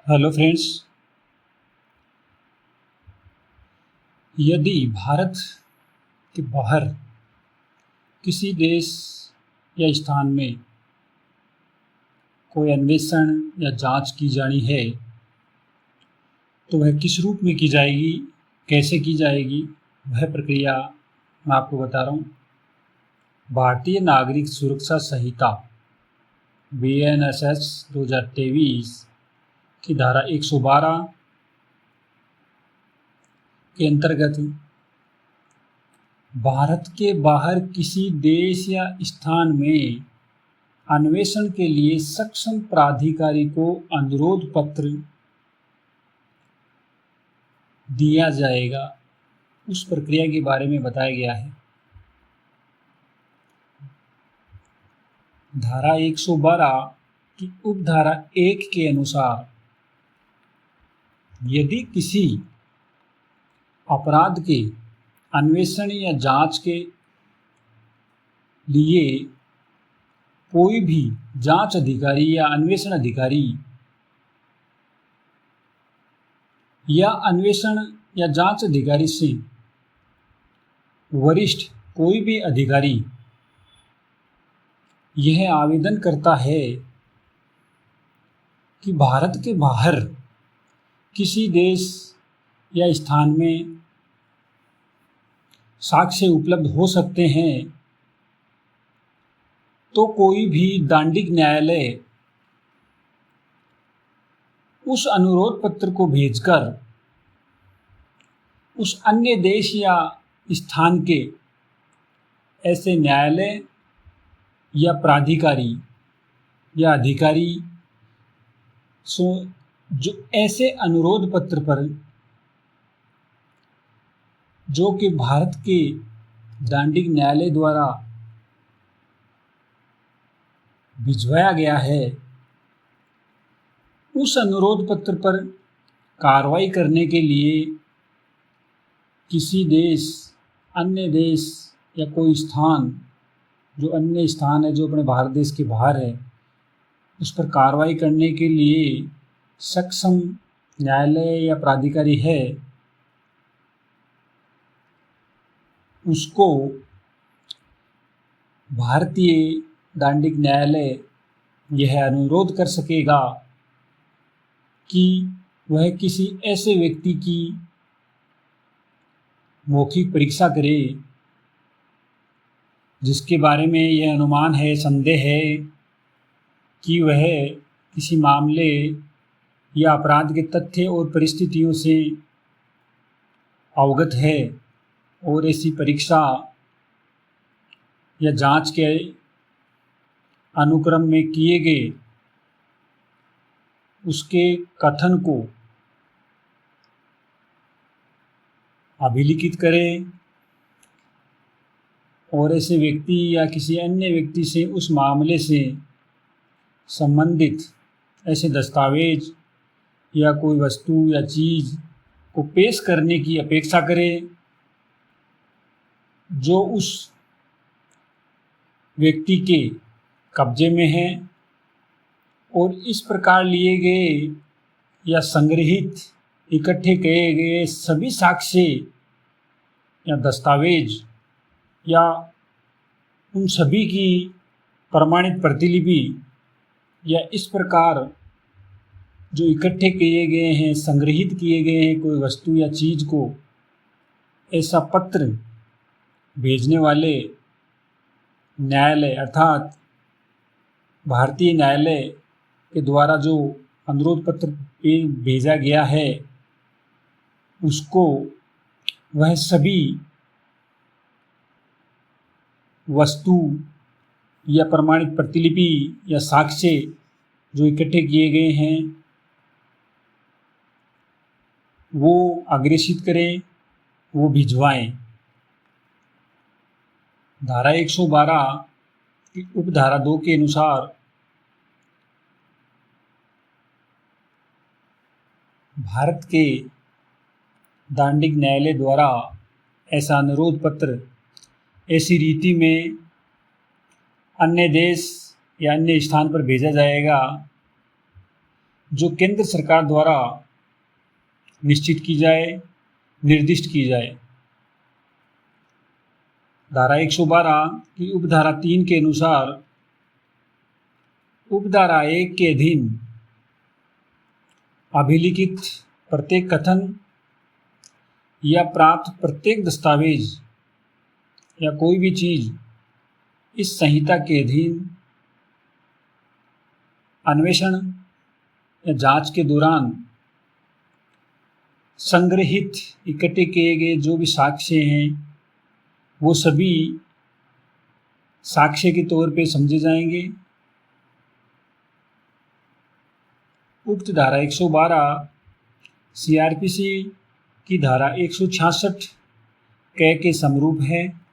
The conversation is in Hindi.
Hello friends. यदि भारत के बाहर किसी देश या स्थान में कोई अन्वेषण या जांच की जानी है तो वह किस रूप में की जाएगी, कैसे की जाएगी, वह प्रक्रिया मैं आपको बता रहा हूँ। भारतीय नागरिक सुरक्षा संहिता BNSS 2023 की धारा 112 के अंतर्गत भारत के बाहर किसी देश या स्थान में अन्वेषण के लिए सक्षम प्राधिकारी को अनुरोध पत्र दिया जाएगा, उस प्रक्रिया के बारे में बताया गया है। धारा 112 की उपधारा 1 के अनुसार यदि किसी अपराध के अन्वेषण या जांच के लिए कोई भी जांच अधिकारी या अन्वेषण अधिकारी या अन्वेषण या जांच अधिकारी से वरिष्ठ कोई भी अधिकारी यह आवेदन करता है कि भारत के बाहर किसी देश या स्थान में साक्ष्य उपलब्ध हो सकते हैं, तो कोई भी दांडिक न्यायालय उस अनुरोध पत्र को भेजकर उस अन्य देश या स्थान के ऐसे न्यायालय या प्राधिकारी या अधिकारी जो ऐसे अनुरोध पत्र पर जो कि भारत के दांडिक न्यायालय द्वारा भिजवाया गया है, उस अनुरोध पत्र पर कार्रवाई करने के लिए किसी देश, अन्य देश या कोई स्थान, जो अन्य स्थान है जो अपने भारत देश के बाहर है, उस पर कार्रवाई करने के लिए सक्षम न्यायालय या प्राधिकारी है, उसको भारतीय दांडिक न्यायालय यह अनुरोध कर सकेगा कि वह किसी ऐसे व्यक्ति की मौखिक परीक्षा करे जिसके बारे में यह अनुमान है, संदेह है कि वह किसी मामले या अपराध के तथ्य और परिस्थितियों से अवगत है, और ऐसी परीक्षा या जांच के अनुक्रम में किए गए उसके कथन को अभिलिखित करे और ऐसे व्यक्ति या किसी अन्य व्यक्ति से उस मामले से संबंधित ऐसे दस्तावेज या कोई वस्तु या चीज़ को पेश करने की अपेक्षा करे जो उस व्यक्ति के कब्जे में है, और इस प्रकार लिए गए या संग्रहित इकट्ठे किए गए सभी साक्ष्य या दस्तावेज या उन सभी की प्रमाणित प्रतिलिपि या इस प्रकार जो इकट्ठे किए गए हैं, संग्रहित किए गए हैं कोई वस्तु या चीज़ को, ऐसा पत्र भेजने वाले न्यायालय अर्थात भारतीय न्यायालय के द्वारा जो अनुरोध पत्र भेजा गया है, उसको वह सभी वस्तु या प्रमाणित प्रतिलिपि या साक्ष्य जो इकट्ठे किए गए हैं वो अग्रेषित करें, वो भिजवाएं। धारा 112 की उपधारा 2 के अनुसार भारत के दांडिक न्यायालय द्वारा ऐसा अनुरोध पत्र ऐसी रीति में अन्य देश या अन्य स्थान पर भेजा जाएगा जो केंद्र सरकार द्वारा निश्चित की जाए, निर्दिष्ट की जाए। धारा 112 की उपधारा 3 के अनुसार उपधारा 1 के अधीन अभिलिखित प्रत्येक कथन या प्राप्त प्रत्येक दस्तावेज या कोई भी चीज इस संहिता के अधीन अन्वेषण या जांच के दौरान संग्रहित इकट्ठे किए गए जो भी साक्ष्य हैं वो सभी साक्ष्य के तौर पे समझे जाएंगे। उक्त धारा 112 सीआरपीसी की धारा 166 क के समरूप है।